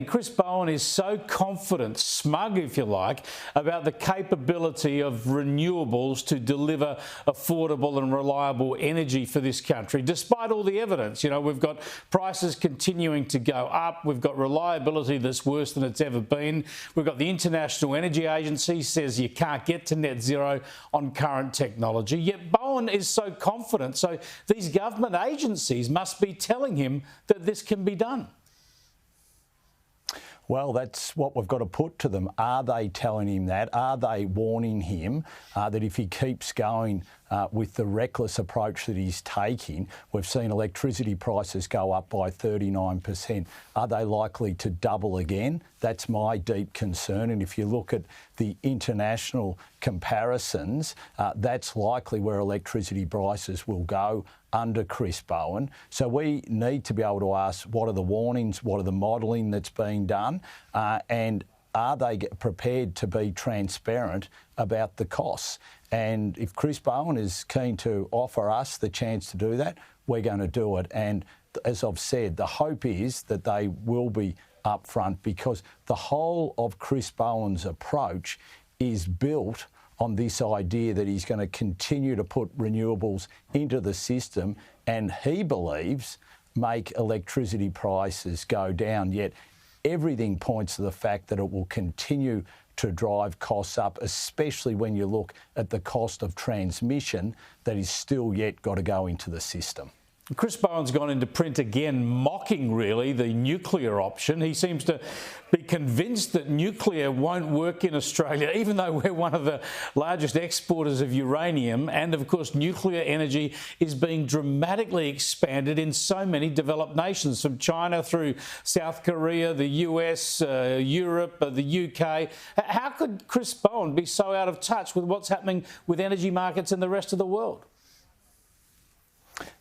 Chris Bowen is so confident, smug if you like, about the capability of renewables to deliver affordable and reliable energy for this country, despite all the evidence. You know, we've got prices continuing to go up. We've got reliability that's worse than it's ever been. We've got the International Energy Agency says you can't get to net zero on current technology. Yet Bowen is so confident. So these government agencies must be telling him that this can be done. Well, that's what we've got to put to them. Are they telling him that? Are they warning him that if he keeps going with the reckless approach that he's taking, we've seen electricity prices go up by 39%. Are they likely to double again? That's my deep concern. And if you look at the international comparisons, that's likely where electricity prices will go under Chris Bowen. So we need to be able to ask, what are the warnings, what are the modelling that's being done, and are they prepared to be transparent about the costs? And if Chris Bowen is keen to offer us the chance to do that, we're going to do it. And as I've said, the hope is that they will be upfront, because the whole of Chris Bowen's approach is built on this idea that he's going to continue to put renewables into the system, and he believes make electricity prices go down. Yet everything points to the fact that it will continue to drive costs up, especially when you look at the cost of transmission that is still yet got to go into the system. Chris Bowen's gone into print again, mocking really the nuclear option. He seems to be convinced that nuclear won't work in Australia, even though we're one of the largest exporters of uranium. And of course, nuclear energy is being dramatically expanded in so many developed nations, from China through South Korea, the US, Europe, the UK. How could Chris Bowen be so out of touch with what's happening with energy markets in the rest of the world?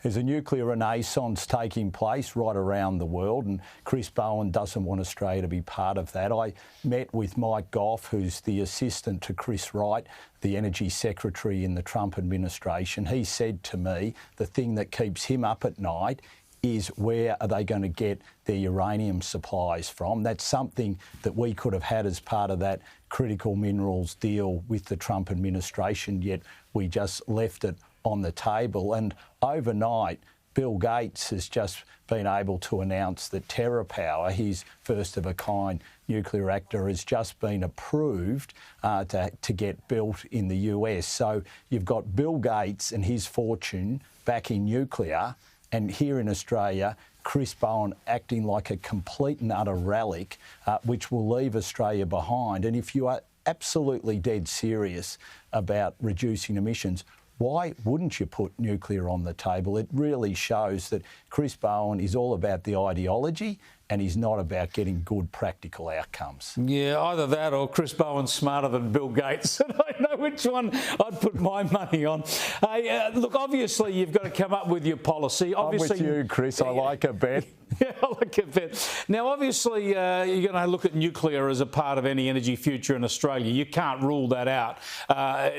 There's a nuclear renaissance taking place right around the world, and Chris Bowen doesn't want Australia to be part of that. I met with Mike Goff, who's the assistant to Chris Wright, the Energy Secretary in the Trump administration. He said to me the thing that keeps him up at night is where are they going to get their uranium supplies from. That's something that we could have had as part of that critical minerals deal with the Trump administration, yet we just left it on the table. And overnight, Bill Gates has just been able to announce that TerraPower, his first-of-a-kind nuclear reactor, has just been approved to get built in the US. So you've got Bill Gates and his fortune backing nuclear, and here in Australia, Chris Bowen acting like a complete and utter relic, which will leave Australia behind. And if you are absolutely dead serious about reducing emissions, why wouldn't you put nuclear on the table? It really shows that Chris Bowen is all about the ideology, and he's not about getting good practical outcomes. Yeah, either that or Chris Bowen's smarter than Bill Gates. And I know which one I'd put my money on. Hey, look, obviously you've got to come up with your policy. Obviously, I'm with you, Chris. I like a bet. Yeah, I like a bet. Now, obviously, you're going to look at nuclear as a part of any energy future in Australia. You can't rule that out.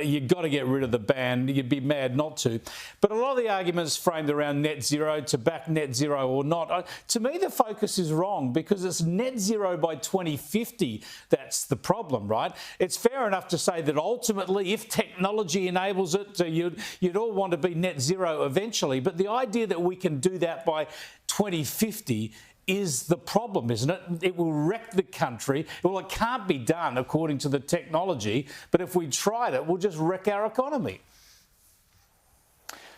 You've got to get rid of the ban. You'd be mad not to. But a lot of the arguments framed around net zero, to back net zero or not, to me the focus is wrong, because it's net zero by 2050 that's the problem, right? It's fair enough to say that ultimately, if technology enables it, you'd all want to be net zero eventually. But the idea that we can do that by 2050 is the problem, isn't it? It will wreck the country. Well, it can't be done according to the technology, but if we tried it, we'll just wreck our economy.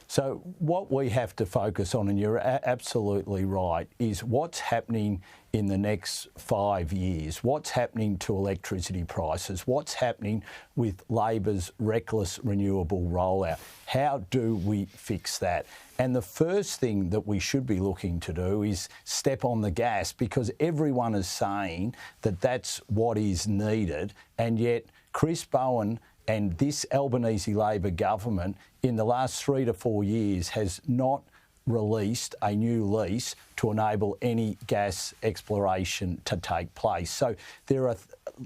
So what we have to focus on, and you're absolutely right, is what's happening in the next 5 years. What's happening to electricity prices? What's happening with Labor's reckless renewable rollout? How do we fix that? And the first thing that we should be looking to do is step on the gas, because everyone is saying that that's what is needed, and yet Chris Bowen and this Albanese Labor government in the last 3 to 4 years has not released a new lease to enable any gas exploration to take place. So there are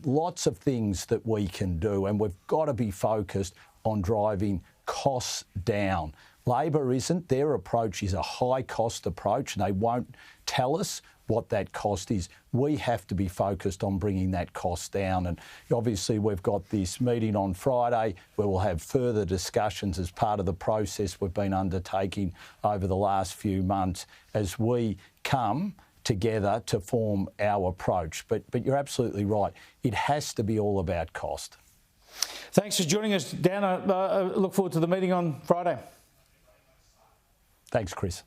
lots of things that we can do, and we've got to be focused on driving costs down. Labor isn't. Their approach is a high-cost approach, and they won't tell us what that cost is. We have to be focused on bringing that cost down. And obviously we've got this meeting on Friday where we'll have further discussions as part of the process we've been undertaking over the last few months as we come together to form our approach. But you're absolutely right. It has to be all about cost. Thanks for joining us, Dan. I look forward to the meeting on Friday. Thanks, Chris.